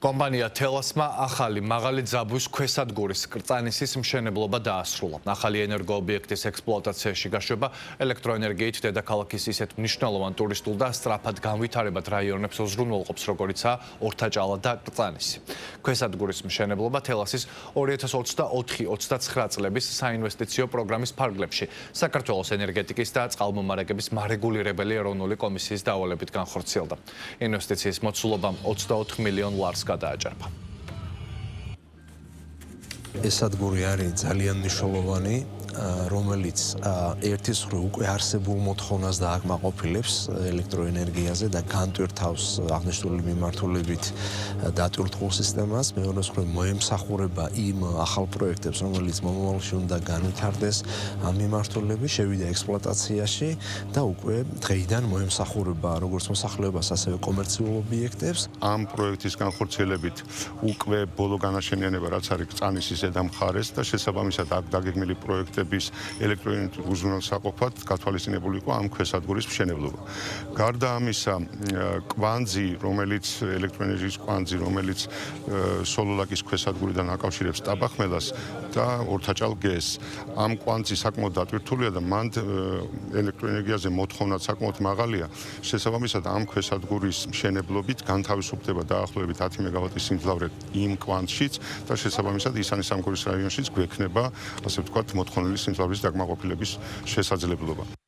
კომპანია თელასმა ახალი მაღალი ძაბვის ქვესადგურის კრწანისის მშენებლობა დაასრულა. ახალი ენერგოობიექტის ექსპლუატაციაში გაშვება ელექტროენერგიით დედაქალაქის ისეთ მნიშვნელოვან ტურისტულ და სწრაფად განვითარებად რაიონებს უზრუნველყოფს, როგორიცაა ორთაჭალა და კრწანისი. ქვესადგურის მშენებლობა თელასის 2024-29 წლების საინვესტიციო პროგრამის ფარგლებში საქართველოს ენერგეტიკის და წყალმომარაგების მარეგულირებელი ეროვნული კომისიის დავალებით განხორციელდა. ინვესტიციის მოცულობამ 24 მილიონ ლარს გადააჭარბა. ეს სადგური არის ძალიან მნიშვნელოვანი, რომელიც ერთის მხრივ უკვე არსებულ მოთხოვნას დააკმაყოფილებს ელექტროენერგიაზე და განტვირთავს აღნიშნული მიმართულებით დატვირთულ სისტემას. მეორე მხრივ მოემსახურება იმ ახალ პროექტებს, რომელიც მომავალში უნდა განვითარდეს ამ მიმართულებით, შევიდა ექსპლუატაციაში და უკვე დღეიდან მოემსახურება როგორც მოსახლეობას, ასევე კომერციულ ობიექტებს. ამ პროექტის განხორციელებით უკვე ბოლო განაშენიანება რაც არის კრწანისის ზედა მხარეს და შესაბამისად აქ დაგეგმილი პროექტების ელექტროენერგიის უზრუნველსაყოფად გათვალისწინებული იყო ამ ქვესადგურის მშენებლობა. გარდა ამისა, კვანძი, რომელიც ელექტროენერგიის კვანძი, რომელიც სოლოლაკის ქვესადგურიდან აკავშირებს ტაბახმელას და ორთაჭალ გეზს, ამ კვანძი საკმაოდ დატვირთულია და მან ელექტროენერგიაზე მოთხოვნაც საკმაოდ მაღალია. შესაბამისად, ამ ქვესადგურის მშენებლობით განთავისუფლდება დაახლოებით 10 მეგავატის სიმძლავრე იმ კვანძშიც და შესაბამისად ისანი-სამგორის რაიონშიც გვექნება, ასე ვთქვათ, მოთხოვნილი სიმძლავრის დაკმაყოფილების შესაძლებლობა.